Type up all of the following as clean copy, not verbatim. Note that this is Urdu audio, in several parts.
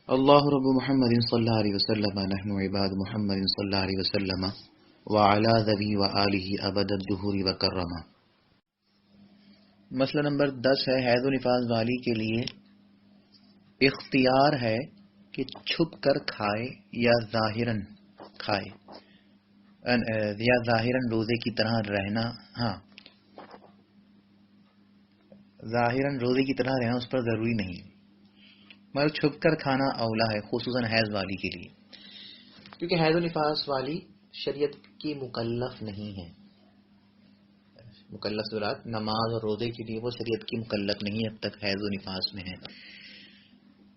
اللہ رب محمد صلی اللہ علیہ وسلم نحن عباد محمد صلی اللہ علیہ وسلم وعلی ذوی وآلہ ابد الدہور وکرما۔ مسئلہ نمبر 10 ہے، حیض و نفاس والی کے لیے اختیار ہے کہ چھپ کر کھائے یا ظاہراً کھائے یا ظاہراً روزے کی طرح رہنا۔ ہاں، ظاہراً روزے کی طرح رہنا اس پر ضروری نہیں، مگر چھپ کر کھانا اولا ہے، خصوصاً حیض والی کے لیے، کیونکہ حیض و نفاس والی شریعت کی مکلف نہیں ہے۔ مکلف ذرات نماز اور روزے کے لیے وہ شریعت کی مکلف نہیں ہے، اب تک حیض و نفاس میں ہے،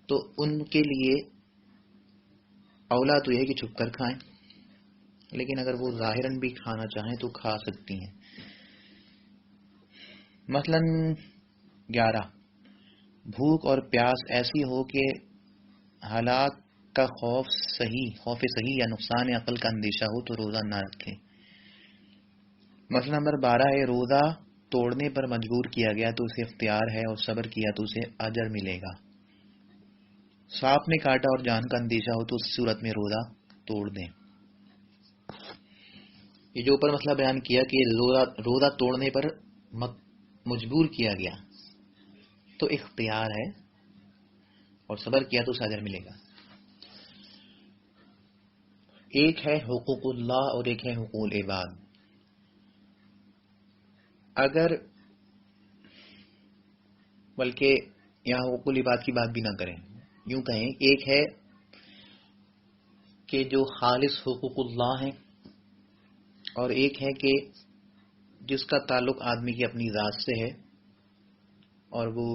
تو ان کے لیے اولا تو یہ کہ چھپ کر کھائیں، لیکن اگر وہ ظاہراً بھی کھانا چاہیں تو کھا سکتی ہیں۔ مثلا 11، بھوک اور پیاس ایسی ہو کہ ہلاک کا خوف صحیح یا نقصان عقل کا اندیشہ ہو تو روزہ نہ رکھیں۔ مسئلہ نمبر 12 ہے، روزہ توڑنے پر مجبور کیا گیا تو اسے اختیار ہے، اور صبر کیا تو اسے اجر ملے گا۔ سانپ نے کاٹا اور جان کا اندیشہ ہو تو اس صورت میں روزہ توڑ دیں۔ یہ جو اوپر مسئلہ بیان کیا کہ روزہ توڑنے پر مجبور کیا گیا تو اختیار ہے، اور صبر کیا تو اسے اجر ملے گا۔ ایک ہے حقوق اللہ اور ایک ہے حقوق العباد۔ اگر بلکہ یہاں حقوق العباد کی بات بھی نہ کریں، یوں کہیں ایک ہے کہ جو خالص حقوق اللہ ہیں، اور ایک ہے کہ جس کا تعلق آدمی کی اپنی ذات سے ہے اور وہ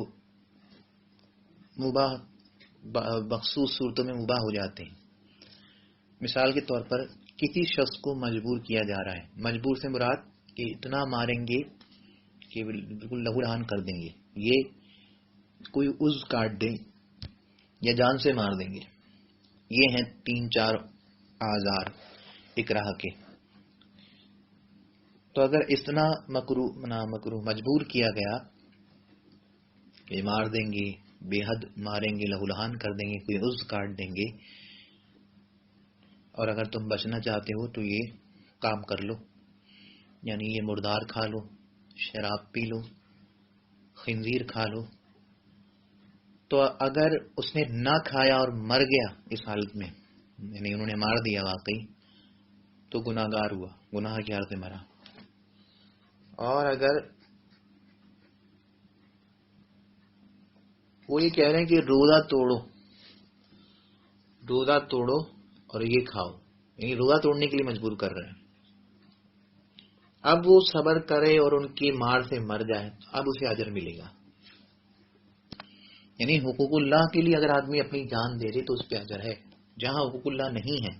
مباح مخصوص صورتوں میں مباح ہو جاتے ہیں۔ مثال کے طور پر کسی شخص کو مجبور کیا جا رہا ہے، مجبور سے مراد کہ اتنا ماریں گے کہ بالکل لہو لہان کر دیں گے، یہ کوئی عضو کاٹ دیں یا جان سے مار دیں گے، یہ ہیں 3-4 آزار اکراہ کے۔ تو اگر اتنا مکروہ مجبور کیا گیا کہ مار دیں گے، بے حد ماریں گے، لہو لہان کر دیں گے، کوئی عضو کاٹ دیں گے، اور اگر تم بچنا چاہتے ہو تو یہ کام کر لو، یعنی یہ مردار کھا لو، شراب پی لو، خنزیر کھا لو، تو اگر اس نے نہ کھایا اور مر گیا اس حالت میں، یعنی انہوں نے مار دیا واقعی، تو گناہ گار ہوا، گناہ کی حالت میں مرا۔ اور اگر وہ یہ کہہ رہے ہیں کہ روزہ توڑو اور یہ کھاؤ، یعنی روزہ توڑنے کے لیے مجبور کر رہے ہیں، اب وہ صبر کرے اور ان کی مار سے مر جائے، اب اسے اجر ملے گا۔ یعنی حقوق اللہ کے لیے اگر آدمی اپنی جان دے دے تو اس پہ اجر ہے، جہاں حقوق اللہ نہیں ہے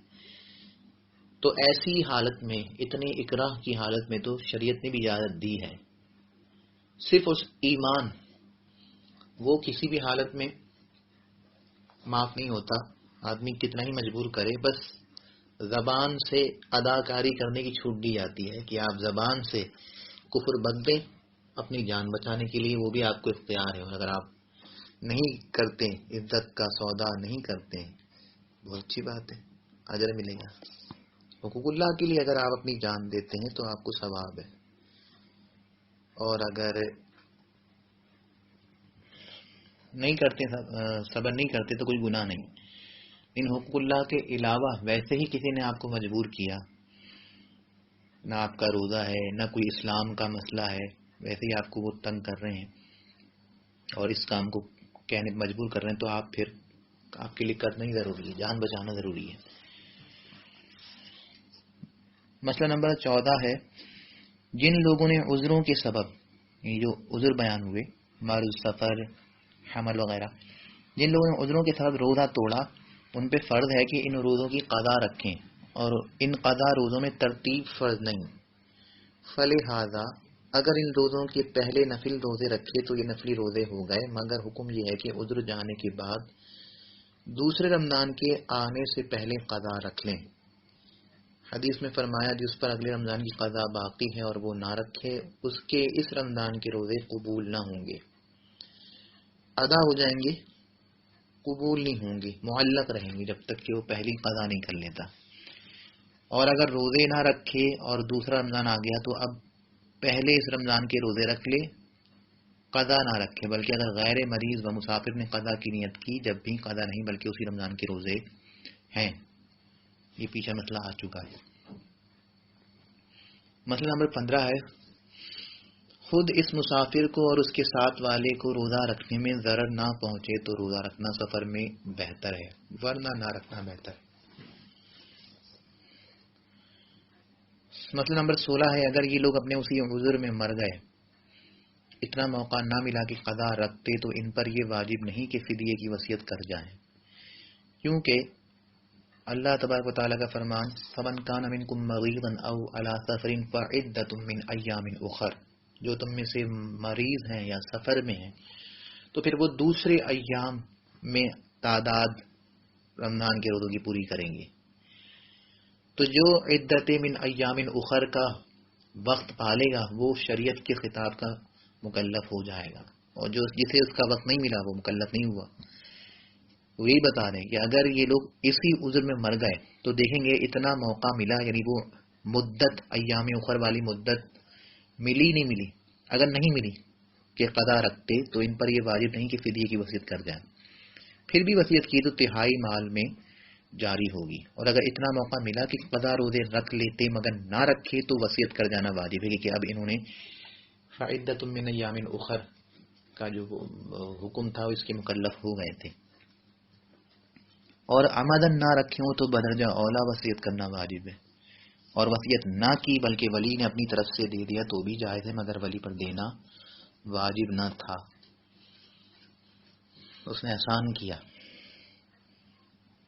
تو ایسی حالت میں، اتنے اکراہ کی حالت میں تو شریعت نے بھی اجازت دی ہے۔ صرف اس ایمان وہ کسی بھی حالت میں معاف نہیں ہوتا، آدمی کتنا ہی مجبور کرے، بس زبان سے اداکاری کرنے کی چھوٹ دی جاتی ہے کہ آپ زبان سے کفر بک دیں اپنی جان بچانے کے لیے، وہ بھی آپ کو اختیار ہے، اور اگر آپ نہیں کرتے، عزت کا سودا نہیں کرتے، بہت اچھی بات ہے، اجر ملے گا۔ حقوق اللہ کے لیے اگر آپ اپنی جان دیتے ہیں تو آپ کو ثواب ہے، اور اگر نہیں کرتے، صبر نہیں کرتے تو کوئی گناہ نہیں۔ ان حقوق اللہ کے علاوہ ویسے ہی کسی نے آپ کو مجبور کیا، نہ آپ کا روزہ ہے، نہ کوئی اسلام کا مسئلہ ہے، ویسے ہی آپ کو وہ تنگ کر رہے ہیں اور اس کام کو کہنے پر مجبور کر رہے ہیں، تو آپ پھر آپ کے لیے کرنا ہی ضروری ہے، جان بچانا ضروری ہے۔ مسئلہ نمبر 14 ہے، جن لوگوں نے عذروں کے سبب، یہ جو عذر بیان ہوئے، معروض سفر، حمل وغیرہ، جن لوگوں نے عذروں کے سبب روزہ توڑا، ان پہ فرض ہے کہ ان روزوں کی قضا رکھیں، اور ان قضا روزوں میں ترتیب فرض نہیں۔ فلہذا اگر ان روزوں کے پہلے نفل روزے رکھے تو یہ نفلی روزے ہو گئے، مگر حکم یہ ہے کہ عذر جانے کے بعد دوسرے رمضان کے آنے سے پہلے قضا رکھ لیں۔ حدیث میں فرمایا جس پر اگلے رمضان کی قضا باقی ہے اور وہ نہ رکھے، اس کے اس رمضان کے روزے قبول نہ ہوں گے، ادا ہو جائیں گے، قبول نہیں ہوں گی، معلق رہیں گی جب تک کہ وہ پہلی قضا نہیں کر لیتا. اور اگر روزے نہ رکھے اور دوسرا رمضان آ گیا تو اب پہلے اس رمضان کے روزے رکھ لے، قضا نہ رکھے. بلکہ اگر غیر مریض و مسافر نے قضا کی نیت کی، جب بھی قضا نہیں بلکہ اسی رمضان کے روزے ہیں. یہ پیچھے مسئلہ آ چکا ہے. مسئلہ نمبر 15 ہے، خود اس مسافر کو اور اس کے ساتھ والے کو روزہ رکھنے میں ضرر نہ پہنچے تو روزہ رکھنا سفر میں بہتر ہے، ورنہ نہ رکھنا بہتر ہے. مسئلہ نمبر 16 ہے، اگر یہ لوگ اپنے اسی عذر میں مر گئے، اتنا موقع نہ ملا کہ قضا رکھتے، تو ان پر یہ واجب نہیں کہ فدیے کی وصیت کر جائیں، کیونکہ اللہ تبارک و تعالیٰ کا فرمان فمن کان منکم مریضا او علی سفر فعدۃ من ایام اخر، جو تم میں سے مریض ہیں یا سفر میں ہیں تو پھر وہ دوسرے ایام میں تعداد رمضان کے روزوں کی پوری کریں گے. تو جو عدت من ایام اخر کا وقت پالے گا وہ شریعت کے خطاب کا مکلف ہو جائے گا، اور جو جسے اس کا وقت نہیں ملا وہ مکلف نہیں ہوا. وہ یہی بتا رہے ہیں کہ اگر یہ لوگ اسی عذر میں مر گئے تو دیکھیں گے اتنا موقع ملا، یعنی وہ مدت ایام اخر والی مدت ملی نہیں ملی. اگر نہیں ملی کہ قضا رکھتے تو ان پر یہ واجب نہیں کہ فدیے کی وصیت کر جائیں. پھر بھی وصیت کی تو تہائی مال میں جاری ہوگی. اور اگر اتنا موقع ملا کہ قضا روزے رکھ لیتے مگر نہ رکھے تو وصیت کر جانا واجب ہے، کہ اب انہوں نے فعدۃ من ایام اخر کا جو حکم تھا اس کے مکلف ہو گئے تھے. اور عمدن نہ رکھے ہوں تو بدرجہ اولا وصیت کرنا واجب ہے. اور وصیت نہ کی بلکہ ولی نے اپنی طرف سے دے دیا تو بھی جائز ہے، مگر ولی پر دینا واجب نہ تھا، اس نے احسان کیا.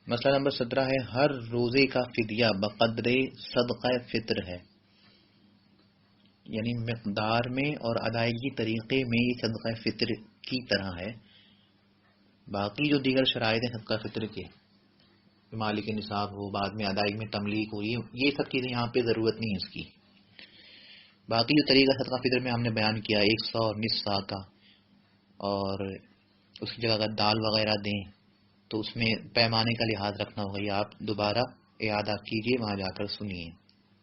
مسئلہ نمبر 17 ہے، ہر روزے کا فدیہ بقدر صدقہ فطر ہے، یعنی مقدار میں اور ادائیگی طریقے میں یہ صدقہ فطر کی طرح ہے. باقی جو دیگر شرائط ہیں صدقہ فطر کے، مالک نصاب ہو، بعد میں ادائیگی میں تملیک ہو، یہ سب چیزیں یہاں پہ ضرورت نہیں ہے اس کی. باقی جو طریقہ صدقہ فطر میں ہم نے بیان کیا 100 اور نصف سا کا، اور اس کی جگہ اگر دال وغیرہ دیں تو اس میں پیمانے کا لحاظ رکھنا ہوگا. یہ آپ دوبارہ اعادہ کیجئے، وہاں جا کر سنیے،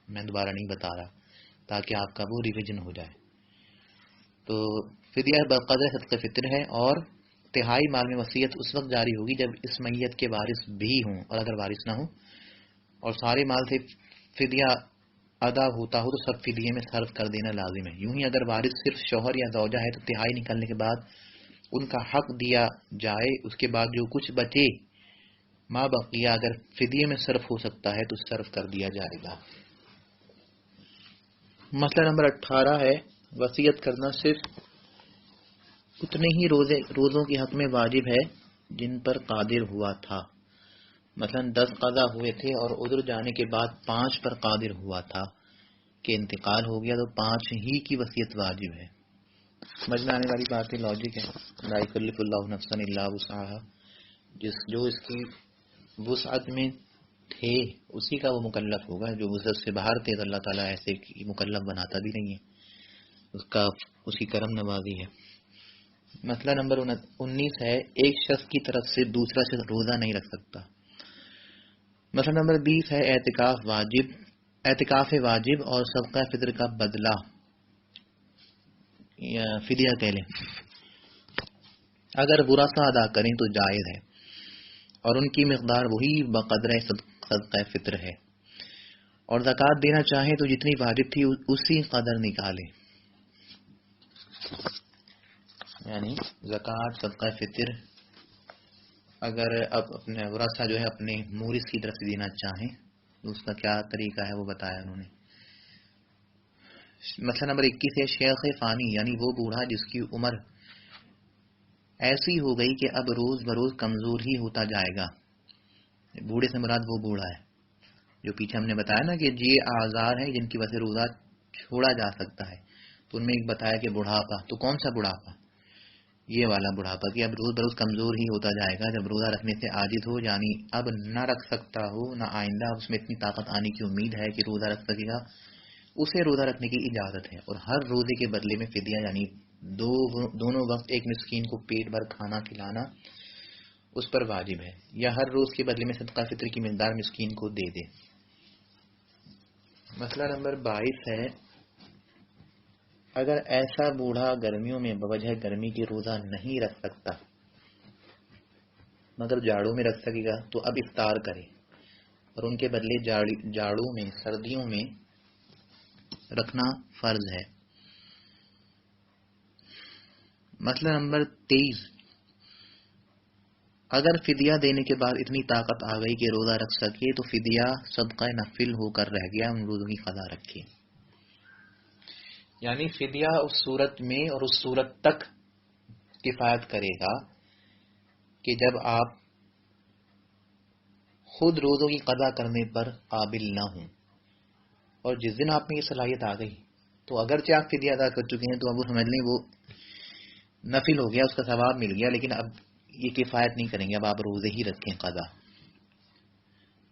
میں دوبارہ نہیں بتا رہا تاکہ آپ کا وہ ریویژن ہو جائے. تو فدیہ بقدر صدقہ فطر ہے، اور تہائی مال میں وصیت اس وقت جاری ہوگی جب اس میت کے وارث بھی ہوں، اور اگر وارث نہ ہوں اور سارے مال سے فدیہ ادا ہوتا ہو تو سب فدیے میں صرف کر دینا لازم ہے. یوں ہی اگر وارث صرف شوہر یا زوجہ ہے تو تہائی نکلنے کے بعد ان کا حق دیا جائے، اس کے بعد جو کچھ بچے ما بقیہ اگر فدیے میں صرف ہو سکتا ہے تو صرف کر دیا جائے گا. مسئلہ نمبر 18 ہے، وصیت کرنا صرف اتنے ہی روزوں کے حق میں واجب ہے جن پر قادر ہوا تھا. مثلا 10 قضا ہوئے تھے اور عذر جانے کے بعد 5 پر قادر ہوا تھا کہ انتقال ہو گیا تو 5 ہی کی وصیت واجب ہے. سمجھ میں آنے والی بات ہے، لاجک ہے. لا یکلف اللہ نفسا الا وسعها، جو اس کی وسعت میں تھے اسی کا وہ مکلف ہوگا. جو وسعت سے باہر تھے تو اللہ تعالیٰ ایسے مکلف بناتا بھی نہیں ہے، اس کا اسی کرم نوازی ہے. مسئلہ نمبر 19 ہے، ایک شخص کی طرف سے دوسرا شخص روزہ نہیں رکھ سکتا. مسئلہ نمبر 20 ہے، اعتکاف واجب اور صدقہ فطر کا بدلہ یا فدیہ کہہ لیں اگر ورثہ ادا کریں تو جائز ہے، اور ان کی مقدار وہی بقدر صدقہ فطر ہے. اور زکوٰۃ دینا چاہیں تو جتنی واجب تھی اسی قدر نکالیں، یعنی زکوٰۃ صدقہ فطر اگر اب اپنے ورثہ جو ہے اپنے مورث کی طرف سے دینا چاہیں تو اس کا کیا طریقہ ہے وہ بتایا انہوں نے. مسئلہ نمبر 21 ہے، شیخ فانی یعنی وہ بوڑھا جس کی عمر ایسی ہو گئی کہ اب روز بروز کمزور ہی ہوتا جائے گا. بوڑھے سے مراد وہ بوڑھا ہے جو پیچھے ہم نے بتایا نا کہ یہ آزار ہیں جن کی وجہ سے روزہ چھوڑا جا سکتا ہے. تو ان میں ایک بتایا کہ بڑھاپا، تو کون سا بڑھاپا؟ یہ والا بڑھاپا کہ اب روز بروز کمزور ہی ہوتا جائے گا، جب روزہ رکھنے سے عاجز ہو، یعنی اب نہ رکھ سکتا ہو، نہ آئندہ اس میں اتنی طاقت آنے کی امید ہے کہ روزہ رکھ سکے گا، اسے روزہ رکھنے کی اجازت ہے. اور ہر روزے کے بدلے میں فدیہ، یعنی دونوں وقت ایک مسکین کو پیٹ بھر کھانا کھلانا، اس پر واجب ہے، یا ہر روز کے بدلے میں صدقہ فطر کی مقدار مسکین کو دے دے۔ مسئلہ نمبر 22 ہے، اگر ایسا بوڑھا گرمیوں میں بوجہ گرمی کے روزہ نہیں رکھ سکتا مگر جاڑوں میں رکھ سکے گا تو اب افطار کرے اور ان کے بدلے جاڑوں میں سردیوں میں رکھنا فرض ہے۔ مسئلہ نمبر 23، اگر فدیہ دینے کے بعد اتنی طاقت آ گئی کہ روزہ رکھ سکے تو فدیہ صدقہ نفل ہو کر رہ گیا، ان روزوں کی قضا رکھے۔ یعنی فدیہ اس صورت میں اور اس صورت تک کفایت کرے گا کہ جب آپ خود روزوں کی قضا کرنے پر قابل نہ ہوں، اور جس دن آپ میں یہ صلاحیت آ گئی تو اگرچہ آپ فدیہ ادا کر چکے ہیں تو اب وہ سمجھ لیں وہ نفل ہو گیا، اس کا ثواب مل گیا، لیکن اب یہ کفایت نہیں کریں گے، اب آپ روزے ہی رکھیں قضا،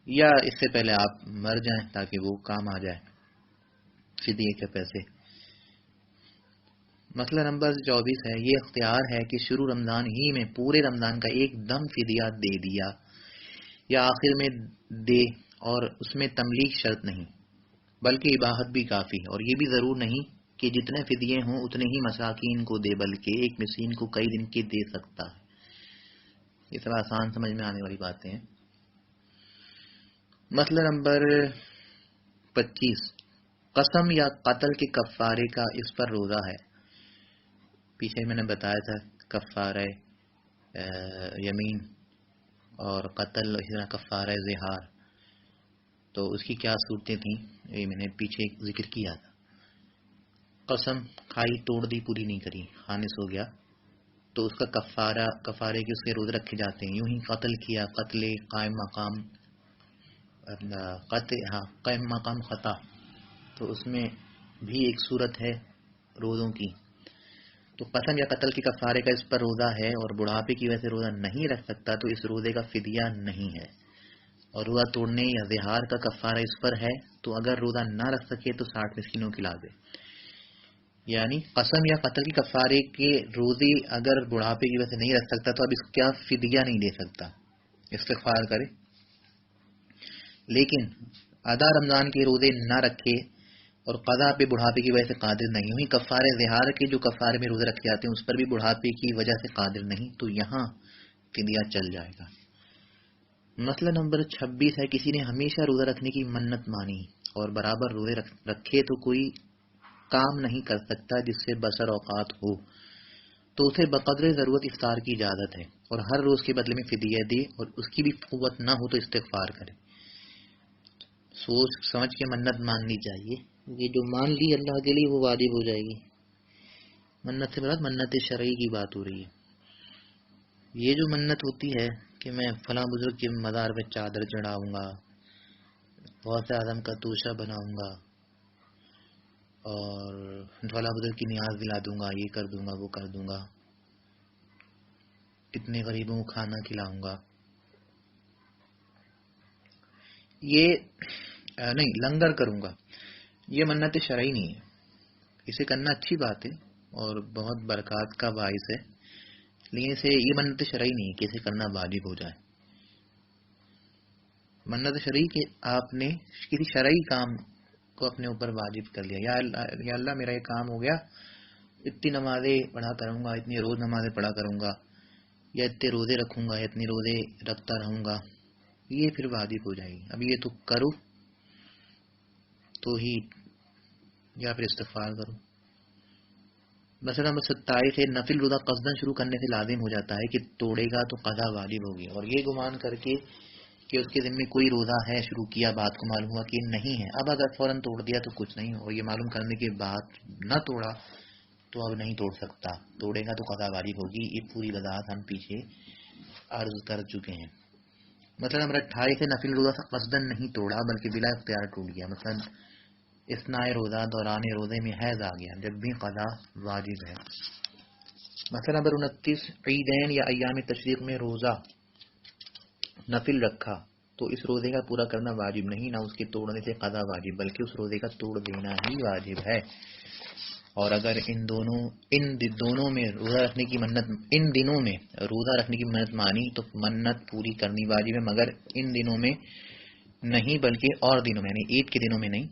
یا اس سے پہلے آپ مر جائیں تاکہ وہ کام آ جائے فدیے کے پیسے۔ مسئلہ نمبر 24 ہے، یہ اختیار ہے کہ شروع رمضان ہی میں پورے رمضان کا ایک دم فدیہ دے دیا یا آخر میں دے، اور اس میں تملیغ شرط نہیں بلکہ اباحت بھی کافی ہے، اور یہ بھی ضرور نہیں کہ جتنے فدیے ہوں اتنے ہی مساکین کو دے، بلکہ ایک مسکین کو کئی دن کے دے سکتا ہے۔ یہ سب آسان سمجھ میں آنے والی باتیں ہیں۔ مسئلہ نمبر 25، قسم یا قتل کے کفارے کا اس پر روزہ ہے۔ پیچھے میں نے بتایا تھا کفارہ یمین اور قتل، اسی طرح کفارہ زہار، تو اس کی کیا صورتیں تھیں یہ میں نے پیچھے ذکر کیا تھا۔ قسم کھائی، توڑ دی، پوری نہیں کری، خانس ہو گیا، تو اس کا کفارے کے اس کے روزے رکھے جاتے ہیں۔ یوں ہی قتل کیا، قتل قائم مقام خطا، تو اس میں بھی ایک صورت ہے روزوں کی۔ تو قسم یا قتل کے کفارے کا اس پر روزہ ہے اور بڑھاپے کی وجہ سے روزہ نہیں رکھ سکتا تو اس روزے کا فدیہ نہیں ہے، اور روزہ توڑنے یا زہار کا کفارہ اس پر ہے، تو اگر روزہ نہ رکھ سکے تو 60 مسکینوں کھلا دے۔ یعنی قسم یا قتل کے کفارے کے روزے اگر بڑھاپے کی وجہ سے نہیں رکھ سکتا تو اب اس کا فدیہ نہیں دے سکتا، استغفار کرے، لیکن آدھا رمضان کے روزے نہ رکھے اور قضا پہ بڑھاپے کی وجہ سے قادر نہیں ہوئی، کفارے زہار کے جو کفارے میں روزے رکھے جاتے ہیں اس پر بھی بڑھاپے کی وجہ سے قادر نہیں، تو یہاں فدیہ چل جائے گا۔ مسئلہ نمبر 26 ہے، کسی نے ہمیشہ روزہ رکھنے کی منت مانی اور برابر روزے رکھے تو کوئی کام نہیں کر سکتا جس سے بسر اوقات ہو، تو اسے بقدر ضرورت افطار کی اجازت ہے، اور ہر روز کے بدلے میں فدیہ دے، اور اس کی بھی قوت نہ ہو تو استغفار کرے۔ سوچ سمجھ کے منت ماننی چاہیے، یہ جو مان لی اللہ کے لیے وہ واجب ہو جائے گی۔ منت سے مراد منت شرعی کی بات ہو رہی ہے۔ یہ جو منت ہوتی ہے کہ میں فلاں بزرگ کے مزار پہ چادر چڑھاؤں گا، غوث اعظم کا توشہ بناؤں گا، اور فلاں بزرگ کی نیاز دلا دوں گا، یہ کر دوں گا، وہ کر دوں گا، اتنے غریبوں کو کھانا کھلاؤں گا، یہ نہیں، لنگر کروں گا، یہ منت شرعی نہیں ہے۔ اسے کرنا اچھی بات ہے اور بہت برکات کا باعث ہے، لیکن اسے یہ منت شرعی نہیں ہے کہ اسے کرنا واجب ہو جائے۔ منت شرعی کہ آپ نے کسی شرعی کام کو اپنے اوپر واجب کر لیا، یا اللہ میرا یہ کام ہو گیا، اتنی نمازیں پڑھا کروں گا، اتنی روز نمازیں پڑھا کروں گا، یا اتنے روزے رکھوں گا، اتنی روزے رکھتا رہوں گا، یہ پھر واجب ہو جائے گی۔ اب یہ تو کرو تو ہی، یا پھر استغفار کرو۔ مثلا نمبر 27 ہے، نفل روزہ قصدن شروع کرنے سے لازم ہو جاتا ہے کہ توڑے گا تو قضا واجب ہوگی، اور یہ گمان کر کے کہ اس کے ذمہ کوئی روزہ ہے شروع کیا، بات کو معلوم ہوا کہ نہیں ہے، اب اگر فوراً توڑ دیا تو کچھ نہیں، اور یہ معلوم کرنے کے بعد نہ توڑا تو اب نہیں توڑ سکتا، توڑے گا تو قضا واجب ہوگی۔ یہ پوری وضاحت ہم پیچھے عرض کر چکے ہیں۔ مثلا نمبر 28 ہے، نفل روزہ قصدن نہیں توڑا بلکہ بلا اختیار ٹوٹ گیا، مثلا اثناء روزہ دوران روزے میں حیض آ گیا، جب بھی قضا واجب ہے۔ مثلا نمبر 29، عیدین یا ایام تشریق میں روزہ نفل رکھا تو اس روزے کا پورا کرنا واجب نہیں، نہ اس کے توڑنے سے قضا واجب، بلکہ اس روزے کا توڑ دینا ہی واجب ہے۔ اور اگر ان دنوں میں روزہ رکھنے کی منت مانی تو منت پوری کرنی واجب ہے، مگر ان دنوں میں نہیں بلکہ اور دنوں میں، یعنی عید کے دنوں میں نہیں۔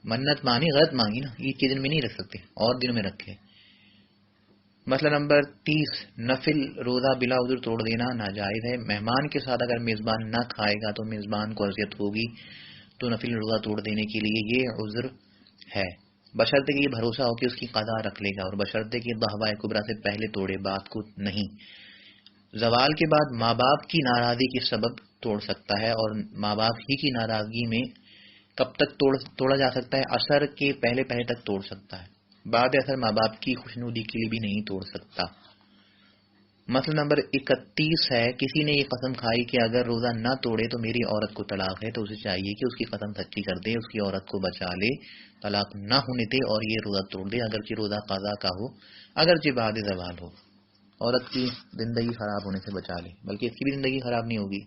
منت مانی غلط مانگی نا، عید کے دن میں نہیں رکھ سکتے، اور دنوں میں رکھے۔ مسئلہ نمبر 30، نفل روزہ بلا عذر توڑ دینا ناجائز ہے۔ مہمان کے ساتھ اگر میزبان نہ کھائے گا تو میزبان کو اذیت ہوگی، تو نفل روزہ توڑ دینے کے لیے یہ عذر ہے، بشرطے کہ یہ بھروسہ ہو کہ اس کی قضا رکھ لے گا، اور بشرطے کہ ضحوہ کبریٰ سے پہلے توڑے، بات کو نہیں۔ زوال کے بعد ماں باپ کی ناراضی کے سبب توڑ سکتا ہے، اور ماں باپ ہی کی ناراضگی میں کب تک توڑا جا سکتا ہے؟ عصر کے پہلے تک توڑ سکتا ہے، بعد اثر ماں باپ کی خوشنودی کے لیے بھی نہیں توڑ سکتا۔ مسئلہ نمبر 31 ہے، کسی نے یہ قسم کھائی کہ اگر روزہ نہ توڑے تو میری عورت کو طلاق ہے، تو اسے چاہیے کہ اس کی قسم سچی کر دے، اس کی عورت کو بچا لے، طلاق نہ ہونے دے اور یہ روزہ توڑ دے، اگرچہ روزہ قضا کا ہو، اگرچہ بعد زوال ہو۔ عورت کی زندگی خراب ہونے سے بچا لے، بلکہ اس کی بھی زندگی خراب نہیں ہوگی۔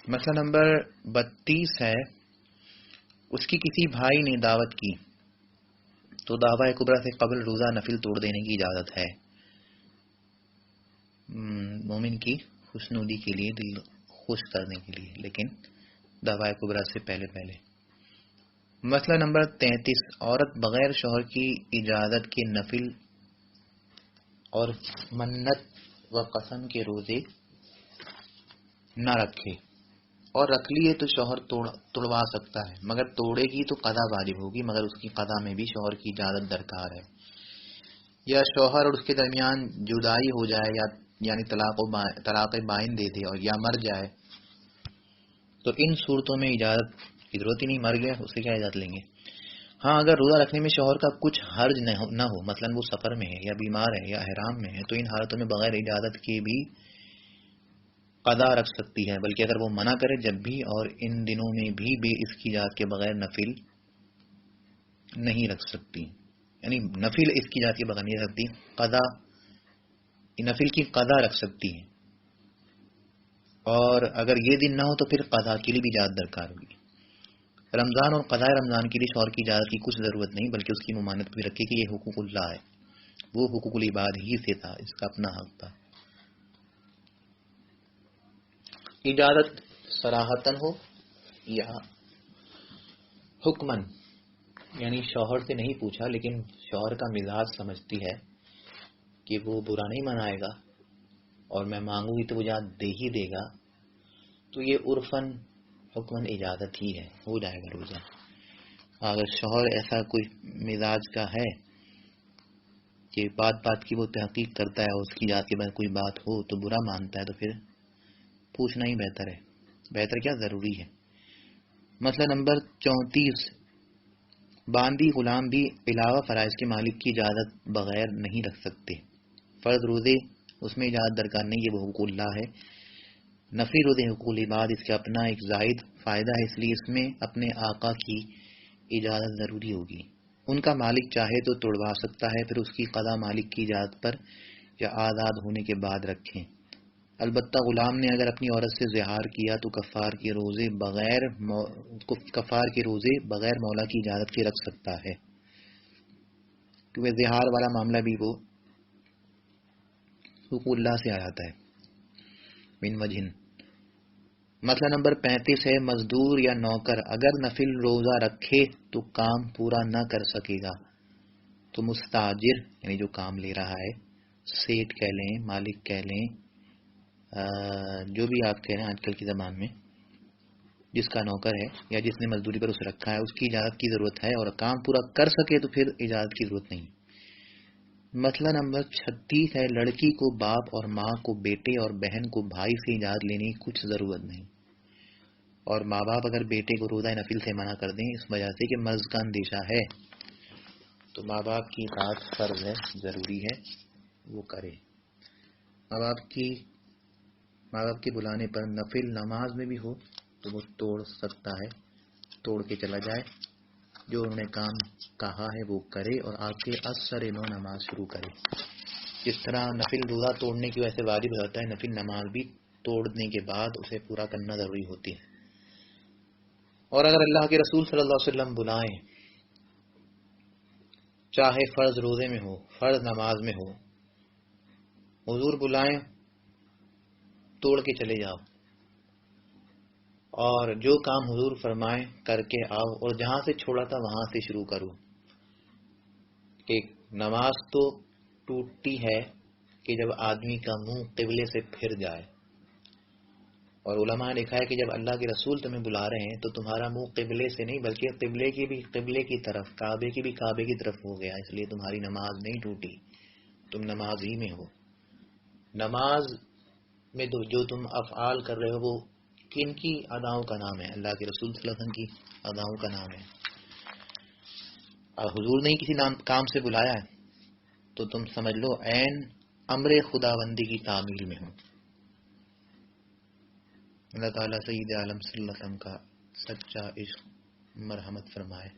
مسئلہ نمبر 32 ہے، اس کی کسی بھائی نے دعوت کی تو ضحوہ کبریٰ سے قبل روزہ نفل توڑ دینے کی اجازت ہے، مومن کی خوشنودی کے لیے، دل خوش کرنے کے لیے، لیکن ضحوہ کبریٰ سے پہلے۔ مسئلہ نمبر 33، عورت بغیر شوہر کی اجازت کے نفل اور منت و قسم کے روزے نہ رکھے، اور رکھ لیے تو شوہر توڑوا سکتا ہے، مگر توڑے گی تو قضا واجب ہوگی، مگر اس کی قضا میں بھی شوہر کی اجازت درکار ہے، یا شوہر اور اس کے درمیان جدائی ہو جائے، یعنی طلاق بائن دے دے، اور یا مر جائے، تو ان صورتوں میں اجازت کی ضرورت ہی نہیں، مر گیا اس سے کیا اجازت لیں گے۔ ہاں اگر روزہ رکھنے میں شوہر کا کچھ حرج نہ ہو، مثلا وہ سفر میں ہے یا بیمار ہے یا احرام میں ہے، تو ان حالتوں میں بغیر اجازت کے بھی قضا رکھ سکتی ہے، بلکہ اگر وہ منع کرے جب بھی اور ان دنوں میں بھی اس کی اجازت کے بغیر نفل نہیں رکھ سکتی، یعنی نفل اس کی اجازت کے بغیر نہیں رکھ سکتی، نفل کی قضا رکھ سکتی ہے، اور اگر یہ دن نہ ہو تو پھر قضا کے لیے بھی اجازت درکار ہوگی۔ رمضان اور قضاء رمضان کے لیے شوہر کی اجازت کی کچھ ضرورت نہیں، بلکہ اس کی ممانعت بھی رکھے کہ یہ حقوق اللہ ہے، وہ حقوق العباد ہی سے تھا، اس کا اپنا حق تھا۔ اجازت صراحتاً ہو یا حکماً، یعنی شوہر سے نہیں پوچھا لیکن شوہر کا مزاج سمجھتی ہے کہ وہ برا نہیں منائے گا اور میں مانگوں گی تو وہ اجازت دے ہی دے گا، تو یہ عرفاً حکماً اجازت ہی ہے، ہو جائے گا روزہ۔ اگر شوہر ایسا کوئی مزاج کا ہے کہ بات کی وہ تحقیق کرتا ہے اور اس کی اجازت کے بعد کوئی بات ہو تو برا مانتا ہے، تو پھر پوچھنا ہی بہتر ہے، بہتر کیا ضروری ہے۔ مسئلہ نمبر 34، باندی غلام بھی علاوہ فرائض کے مالک کی اجازت بغیر نہیں رکھ سکتے، فرض روزے اس میں اجازت درکار نہیں، یہ وہ حقوق اللہ ہے، نفلی روزے حقوق العباد اس کا اپنا ایک زائد فائدہ ہے، اس لیے اس میں اپنے آقا کی اجازت ضروری ہوگی، ان کا مالک چاہے تو توڑوا سکتا ہے، پھر اس کی قضا مالک کی اجازت پر یا آزاد ہونے کے بعد رکھیں، البتہ غلام نے اگر اپنی عورت سے زہار کیا تو کفار کے روزے بغیر مولا کی اجازت کے رکھ سکتا ہے، کیونکہ زہار والا معاملہ بھی وہ حقوق اللہ سے آ جاتا ہے بن وجہ۔ مسئلہ نمبر 35 ہے، مزدور یا نوکر اگر نفل روزہ رکھے تو کام پورا نہ کر سکے گا تو مستاجر، یعنی جو کام لے رہا ہے، سیٹ کہہ لیں، مالک کہہ لیں، جو بھی آپ کہہ رہے ہیں آج کل کی زبان میں، جس کا نوکر ہے یا جس نے مزدوری پر اسے رکھا ہے، اس کی اجازت کی ضرورت ہے، اور کام پورا کر سکے تو پھر اجازت کی ضرورت نہیں۔ مسئلہ نمبر 36 ہے، لڑکی کو باپ اور ماں کو بیٹے اور بہن کو بھائی سے اجازت لینے کی کچھ ضرورت نہیں، اور ماں باپ اگر بیٹے کو روزہ نفل سے منع کر دیں اس وجہ سے کہ مرض کا اندیشہ ہے، تو ماں باپ کی اطاعت فرض ہے، ضروری ہے وہ کرے۔ ماں باپ کے بلانے پر نفل نماز میں بھی ہو تو وہ توڑ سکتا ہے، توڑ کے چلا جائے، جو انہوں نے کام کہا ہے وہ کرے، اور آپ کے اثر نو نماز شروع کرے، جس طرح نفل روزہ توڑنے کی وجہ سے واجب ہو جاتا ہے، نفل نماز بھی توڑنے کے بعد اسے پورا کرنا ضروری ہوتی ہے۔ اور اگر اللہ کے رسول صلی اللہ علیہ وسلم بلائیں چاہے فرض روزے میں ہو، فرض نماز میں ہو، حضور بلائیں توڑ کے چلے جاؤ، اور جو کام حضور فرمائیں کر کے آؤ، اور جہاں سے چھوڑا تھا وہاں سے شروع کرو. کہ نماز تو ٹوٹتی ہے کہ جب آدمی کا منہ قبلے سے پھر جائے، اور علماء نے لکھا ہے کہ جب اللہ کے رسول تمہیں بلا رہے ہیں تو تمہارا منہ قبلے سے نہیں بلکہ قبلے کی طرف، کعبے کی طرف ہو گیا، اس لیے تمہاری نماز نہیں ٹوٹی، تم نماز ہی میں ہو. نماز میں جو تم افعال کر رہے ہو وہ کن کی اداؤں کا نام ہے؟ اللہ کے رسول صلی اللہ علیہ وسلم کی اداؤں کا نام ہے. اور حضور نے کسی کام سے بلایا ہے تو تم سمجھ لو عین امر خداوندی کی تعمیل میں ہو. اللہ تعالیٰ سید عالم صلی اللہ علیہ وسلم کا سچا عشق مرحمت فرمائے.